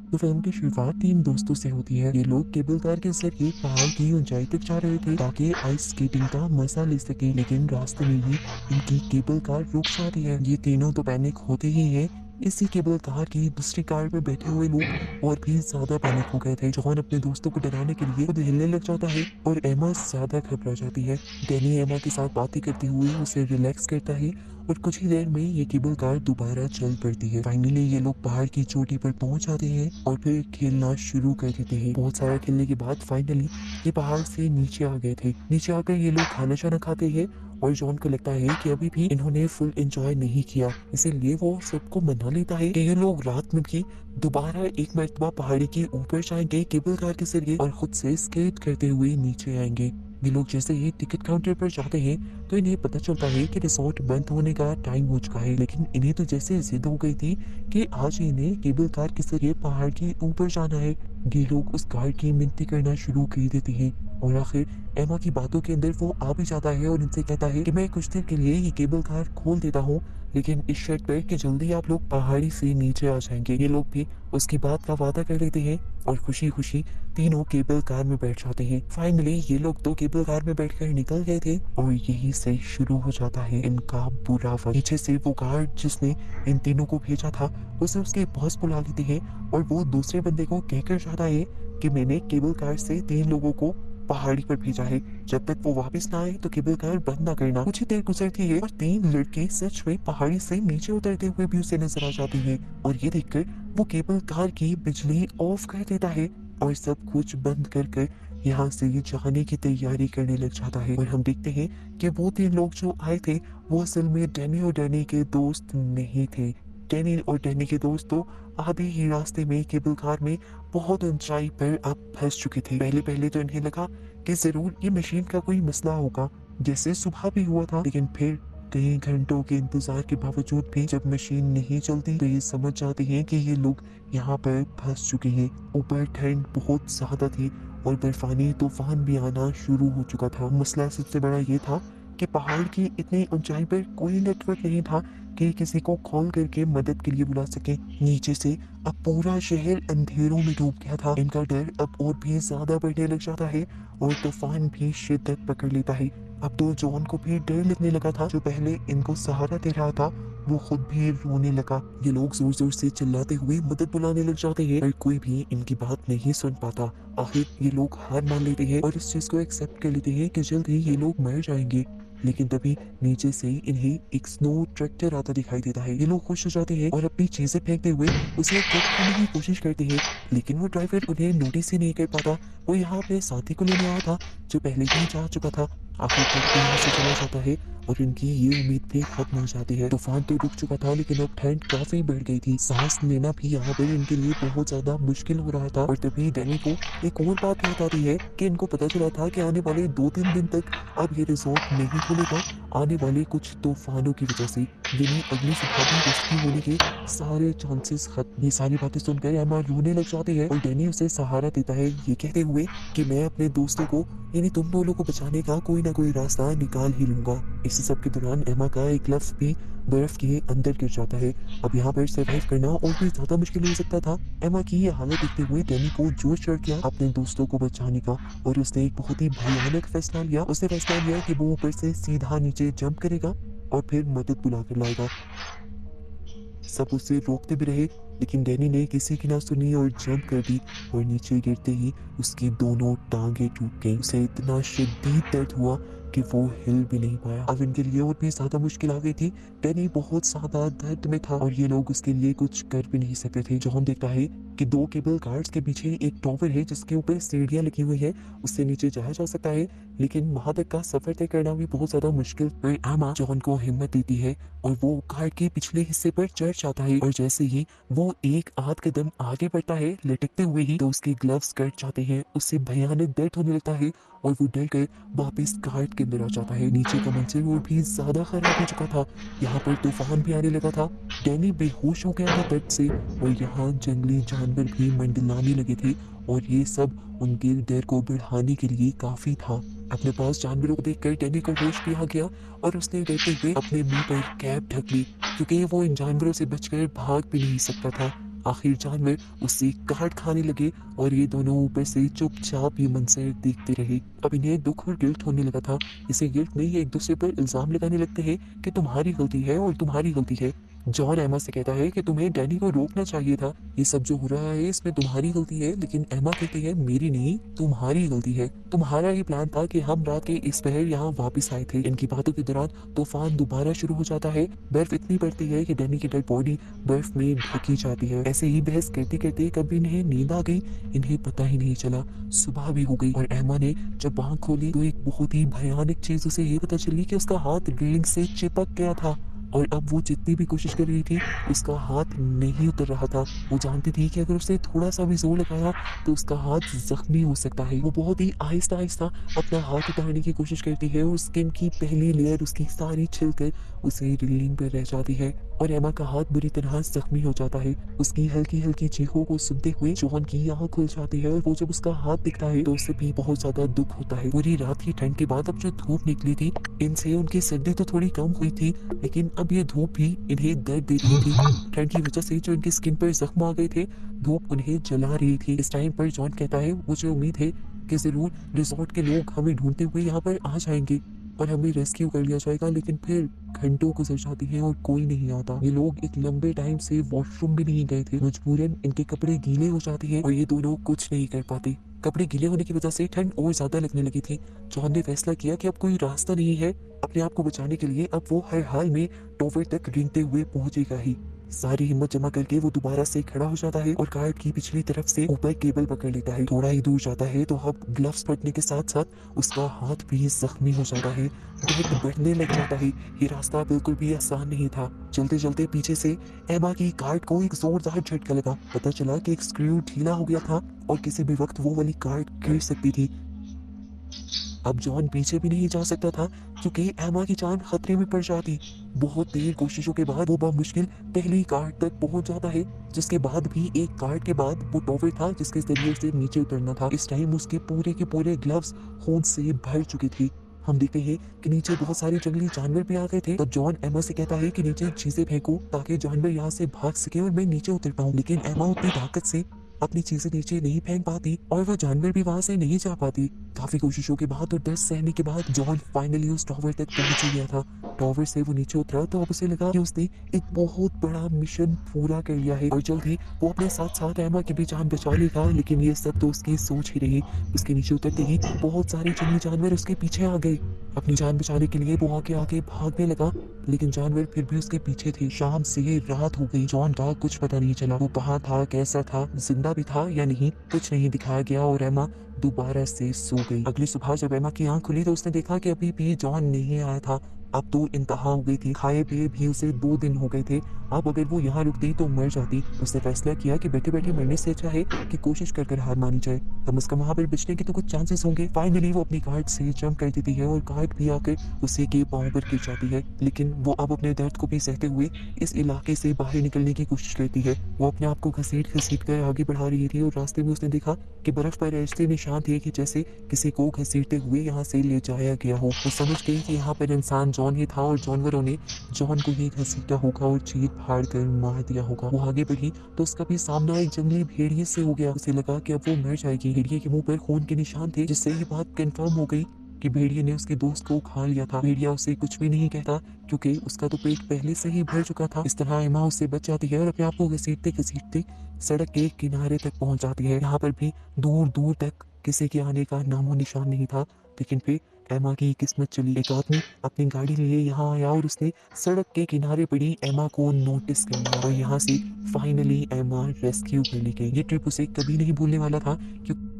तो फिल्म की शुरुआत 3 दोस्तों से होती है। ये लोग केबल कार के जरिए पहाड़ की ऊंचाई तक जा रहे थे ताकि आइस स्केटिंग का मजा ले सके, लेकिन रास्ते में ही इनकी केबल कार रुक जाती है। ये तीनों तो पैनिक होते ही हैं। इसी केबल कार की दूसरी कार में बैठे हुए लोग और भी ज्यादा पैनिक हो गए थे। जॉन अपने दोस्तों को डराने के लिए खुद हिलने लग जाता है और एमा ज्यादा घबरा जाती है। डैनी एमा के साथ बातें करते हुए उसे रिलैक्स करता है और कुछ ही देर में ये केबल कार दोबारा चल पड़ती है। फाइनली ये लोग पहाड़ की चोटी पर पहुंच जाते हैं और फिर खेलना शुरू कर देते हैं। बहुत सारा खेलने के बाद फाइनली ये पहाड़ से नीचे आ गए थे। नीचे आकर ये लोग खाना शाना खाते हैं और जॉन को लगता है कि अभी भी इन्होंने फुल एंजॉय नहीं किया, इसीलिए वो सबको मना लेता है कि ये लोग रात में भी दोबारा एक मरतबा पहाड़ी के ऊपर जाएंगे केबल कार के जरिए और खुद से स्केट करते हुए नीचे आएंगे। ये लोग जैसे ही टिकट काउंटर पर जाते हैं तो इन्हें पता चलता है कि रिसोर्ट बंद होने का टाइम हो चुका है, लेकिन इन्हें तो जैसे जिद हो गई थी कि आज इन्हें केबल कार के जरिए पहाड़ के ऊपर जाना है। ये लोग उस कार की मिन्नतें करना शुरू कर देते हैं और आखिर एमा की बातों के अंदर वो आ भी जाता है और इनसे कहता है कि मैं कुछ देर के लिए ये केबल कार खोल देता हूँ, लेकिन इस शर्त पर कि जल्दी आप लोग पहाड़ी से नीचे आ जाएंगे। ये लोग भी उसकी बात का वादा कर लेते हैं और खुशी खुशी तीनों केबल कार में बैठ जाते हैं। फाइनली ये लोग तो केबल कार में बैठकर निकल गए थे और यही से शुरू हो जाता है इनका बुरा वक्त। पीछे से वो गार्ड जिसने इन तीनों को भेजा था उसे उसके बॉस बुला लेते हैं और वो दूसरे बंदे को कहकर जाता है कि मैंने केबल कार से 3 लोगों को पहाड़ी पर भेजा है, जब तक वो वापस ना आए तो केबल कार बंद ना करना। कुछ ही देर गुजरती है और 3 लड़के सच में पहाड़ी से नीचे उतरते हुए भी उसे नजर आ जाते हैं और ये देखकर वो केबल कार की बिजली ऑफ कर देता है और सब कुछ बंद कर कर यहाँ से जाने की तैयारी करने लग जाता है। और हम देखते हैं कि वो 3 लोग जो आए थे वो असल में डैनी और डैनी के दोस्त नहीं थे। डैनी और डैनी के दोस्त तो आधे ही रास्ते में केबल कार में बहुत ऊंचाई पर अब फंस चुके थे। पहले पहले तो इन्हें लगा कि जरूर ये मशीन का कोई मसला होगा, जैसे सुबह भी हुआ था, लेकिन फिर कई घंटों के इंतजार के बावजूद भी जब मशीन नहीं चलती तो ये समझ जाते हैं कि ये लोग यहाँ पर फंस चुके हैं। ऊपर ठंड बहुत ज्यादा थी और बर्फानी तूफान भी आना शुरू हो चुका था। मसला सबसे बड़ा ये था कि पहाड़ की इतनी ऊंचाई पर कोई नेटवर्क नहीं था कि किसी को कॉल करके मदद के लिए बुला सके। नीचे से अब पूरा शहर अंधेरों में डूब गया था। इनका डर अब और भी ज्यादा बढ़ने लग जाता है और तूफान भी शिद्दत पकड़ लेता है। अब तो जॉन को भी डर लगने लगा था। जो पहले इनको सहारा दे रहा था वो खुद भी रोने लगा। ये लोग जोर जोर से चिल्लाते हुए मदद बुलाने लग जाते हैं पर कोई भी इनकी बात नहीं सुन पाता। आखिर ये लोग हार मान लेते हैं और इस चीज को एक्सेप्ट कर लेते हैं कि जल्द ही ये लोग मर जाएंगे। लेकिन तभी नीचे से इन्हें एक स्नो ट्रैक्टर आता दिखाई देता है। ये लोग खुश हो जाते हैं और अपनी चीजें फेंकते हुए उसे ट्रैक करने की कोशिश करते हैं, लेकिन वो ड्राइवर उन्हें नोटिस ही नहीं कर पाता। वो यहाँ अपने साथी को लेने आया था जो पहले ही जा चुका था। आखिर ट्रक भी यहाँ से चला जाता है और इनकी ये उम्मीद भी खत्म हो जाती है। तूफान तो रुक चुका था लेकिन अब ठंड काफी बढ़ गई थी। सांस लेना भी यहाँ पर इनके लिए बहुत ज्यादा मुश्किल हो रहा था। और तभी डैनी को एक और बात याद आती है कि इनको पता चला था कि आने वाले 2-3 दिन तक अब ये रिजॉर्ट नहीं खुलेगा, आने वाले कुछ तूफानों की वजह से। यानी अगली सुबह भी रेस्क्यू होने के सारे चांसेस खत्म। ये सारी बातें सुनकर एमा रोने लग जाती है और डैनी उसे सहारा देता है ये कहते हुए कि मैं अपने दोस्तों को यानी तुम दोनों को बचाने का कोई ना कोई रास्ता निकाल ही लूंगा। इसी सब के दौरान एमा का एक लफ्ज भी बर्फ के अंदर गिर जाता है। अब यहाँ पर सर्वाइव करना और भी ज्यादा मुश्किल हो सकता था। एमा की ये हालत देखते हुए डैनी को जोश चढ़ गया अपने दोस्तों को बचाने का और उसने एक बहुत ही भयानक फैसला लिया। उसने फैसला लिया कि वो ऊपर से सीधा नीचे जंप करेगा और फिर मदद बुला कर लाएगा। सब उसे रोकते भी रहे लेकिन डैनी ने किसी की ना सुनी और जंप कर दी और नीचे गिरते ही उसकी दोनों टांगे टूट गई। उसे इतना शदीद दर्द हुआ कि वो हिल भी नहीं पाया। अब इनके लिए और भी ज्यादा मुश्किल आ गई थी। डैनी बहुत ज्यादा दर्द में था और ये लोग उसके लिए कुछ कर भी नहीं सकते थे। जो हम देखता है कि 2 केबल कार्ड्स के पीछे एक टॉवर है जिसके ऊपर सीढ़ियां लगी हुई है, उससे नीचे जाया जा सकता है, लेकिन वहां तक का सफर तय करना भी बहुत ज्यादा मुश्किल। पर आमा जॉन को हिम्मत देती है और वो कार्ड के पिछले हिस्से पर चढ़ जाता है और जैसे ही वो एक आध कदम आगे बढ़ता है लटकते हुए ही तो उसके ग्लव्स कट जाते हैं। उससे भयानक दर्द होने लगता है और वो डर कर वापस कार्ड के अंदर आ जाता है। नीचे का मंजर और भी ज्यादा खराब हो चुका था। यहाँ पर तूफान भी आने लगा था। डैनी बेहोश हो गया था दर्द से और यहाँ जंगली जानवर भी मंडलाने लगे थे और ये सब उनके डर को बढ़ाने के लिए काफी था। अपने पास जानवरों को देखकर डैनी को होश भी आ गया और उसने डरते हुए अपने मुंह पर कैप ढक ली क्योंकि वो इन जानवरों से बचकर भाग भी नहीं सकता था। आखिर जानवर उससे काट खाने लगे और ये दोनों ऊपर से चुपचाप ये मंजर देखते रहे। अब इन्हें दुख और गिल्ट होने लगा था। इसे गिल्ट में ये एक दूसरे पर इल्जाम लगाने लगते हैं कि तुम्हारी गलती है और तुम्हारी गलती है। जॉन एमा से कहता है कि तुम्हें डैनी को रोकना चाहिए था, ये सब जो हो रहा है इसमें तुम्हारी गलती है। लेकिन एमा कहती है मेरी नहीं, तुम्हारी गलती है। तुम्हारा ही प्लान था कि हम रात के इस पहर यहाँ वापस आए थे। इनकी बातों के दौरान तूफान दोबारा शुरू हो जाता है। बर्फ इतनी बढ़ती है कि डैनी की डेड बॉडी बर्फ में ढकी जाती है। ऐसे ही बहस करते करते कभी इन्हें नींद आ गई, इन्हें पता ही नहीं चला। सुबह भी हो गई और एमा ने जब आँख खोली तो एक बहुत ही भयानक चीज उसे ये पता चली कि उसका हाथ रेलिंग से चिपक गया था और अब वो जितनी भी कोशिश कर रही थी उसका हाथ नहीं उतर रहा था। वो जानती थी कि अगर उसने थोड़ा सा भी जोर लगाया तो उसका हाथ जख्मी हो सकता है। वो बहुत ही आहिस्ता आहिस्ता अपना हाथ उतारने की कोशिश करती है और स्किन की पहली लेयर उसकी सारी छिलकर उसे रेलिंग पर रह जाती है और एमा का हाथ बुरी तरह जख्मी हो जाता है। उसकी हल्की हल्की चीखों को सुनते हुए जॉन की आंख खुल जाती है और वो जब उसका हाथ दिखता है तो उसे भी बहुत ज्यादा दुख होता है। पूरी रात की ठंड के बाद अब जो धूप निकली थी इनसे उनकी सर्दी तो थोड़ी कम हुई थी, लेकिन अब ये धूप भी इन्हें दर्द दे रही थी। ठंड की वजह से जो इनकी स्किन पर जख्म आ गए थे धूप उन्हें जला रही थी। इस टाइम पर जॉन कहता है मुझे उम्मीद है कि जरूर रिजॉर्ट के लोग हमें ढूंढते हुए यहाँ पर आ जाएंगे और हमें रेस्क्यू कर लिया जाएगा। लेकिन फिर घंटों गुजर जाती हैं और कोई नहीं आता। ये लोग एक लंबे टाइम से वॉशरूम भी नहीं गए थे। मजबूरन इनके कपड़े गीले हो जाते हैं और ये दोनों कुछ नहीं कर पाते। कपड़े गीले होने की वजह से ठंड और ज्यादा लगने लगी थी। जॉन ने फैसला किया कि अब कोई रास्ता नहीं है अपने आप को बचाने के लिए। अब वो हर हाल में टॉवर तक रेंगते हुए पहुंचेगा ही। सारी हिम्मत जमा करके वो दोबारा से खड़ा हो जाता है और कार्ड की पिछली तरफ से ऊपर केबल पकड़ लेता है। थोड़ा ही दूर जाता है तो अब ग्लव्स पड़ने के साथ साथ उसका हाथ भी जख्मी हो जाता है। दर्द बढ़ने लग जाता है। ये रास्ता बिल्कुल भी आसान नहीं था। चलते चलते पीछे से एमा की कार्ड को एक जोरदार झटका लगा। पता चला कि एक स्क्रू ढीला हो गया था और किसी भी वक्त वो वाली कार्ड गिर सकती थी। अब जॉन पीछे भी नहीं जा सकता था क्योंकि एमा की जान खतरे में पड़ जाती। बहुत देर कोशिशों के बाद वो बामुश्किल पहली कार्ड तक पहुंच जाता है, जिसके बाद भी एक कार्ड के बाद वो टॉवर था जिसके जरिए से नीचे उतरना था। इस टाइम उसके पूरे के पूरे ग्लव्स खून से भर चुकी थी। हम देखते हैं कि नीचे बहुत सारे जंगली जानवर भी आ गए थे। तब जॉन एमा से कहता है कि नीचे चीजें फेंको ताकि जानवर यहाँ से भाग सके और मैं नीचे उतर पाऊँ। लेकिन एमा उतनी ताकत से अपनी चीजें नीचे नहीं फेंक पाती और वह जानवर भी वहां से नहीं जा पाती। काफी कोशिशों के बाद और दर्द सहने के बाद जॉन फाइनली उस टॉवर तक पहुंच ही गया था। टॉवर से वो नीचे उतरा तो अब उसे लगा कि उसने एक बहुत बड़ा मिशन पूरा कर लिया है और जल्द ही वो अपने साथ साथ एमा की भी जान बचा लेगा। लेकिन ये सब तो उसकी सोच ही रही। उसके नीचे उतरते ही बहुत सारे जंगली जानवर उसके पीछे आ गए। अपनी जान बचाने के लिए वो आगे आगे भागने लगा, लेकिन जानवर फिर भी उसके पीछे थे। शाम से रात हो गई। जॉन का कुछ पता नहीं चला। वो कहाँ था, कैसा था, जिंदा भी था या नहीं, कुछ नहीं दिखाया गया और एमा दोबारा से सो गई। अगली सुबह जब एमा की आंख खुली तो उसने देखा कि अभी भी जॉन नहीं आया था। अब तो इंतहा हो गई थी। खाए पिए भी उसे 2 दिन हो गए थे। अब अगर वो यहाँ रुकती तो मर जाती। उसने फैसला किया कि बैठे बैठे मरने से अच्छा है कि कोशिश कर कर हार मानी जाए। कम से कम वहाँ पर बचने के तो कुछ चांसेस होंगे। फाइनली वो अपनी कार्ड से जंप कर देती है और कार्ड भी आकर उसी के पाँव पर गिर जाती है। लेकिन वो अब अपने दर्द को भी सहते हुए इस इलाके से बाहर निकलने की कोशिश करती है। वो अपने आप को घसीट घसीट कर आगे बढ़ा रही थी और रास्ते में उसने देखा कि बर्फ पर ऐसे निशान थे कि जैसे किसी को घसीटते हुए यहाँ से ले जाया गया हो। वो समझ गई कि यहाँ पर इंसान जॉन ही था और जानवरों ने जॉन को ही घसीटा होगा और चीर फाड़ कर मार दिया होगा। वो आगे बढ़ी तो उसका भी सामना एक जंगली भेड़िए से हो गया। उसे लगा कि अब वो मर जाएगी। भेड़िए के मुंह पर खून के निशान थे, जिससे ये बात कंफर्म हो गई कि भेड़िए ने उसके दोस्त को खा लिया था। भेड़िया उसे कुछ भी नहीं कहता क्योंकि उसका तो पेट पहले से ही भर चुका था। इस तरह एमा उससे बच जाती है और अपने आप को घसीटते घसीटते सड़क के किनारे तक पहुंच जाती है। यहाँ पर भी दूर दूर तक किसी के आने का नामो निशान नहीं था। लेकिन फिर एमा की किस्मत चली। एक आदमी अपनी गाड़ी लिए यहाँ आया और उसने सड़क के किनारे पड़ी एमा को नोटिस कर लिया और यहाँ से फाइनली एमा रेस्क्यू कर ली गई। ये ट्रिप उसे कभी नहीं भूलने वाला था क्योंकि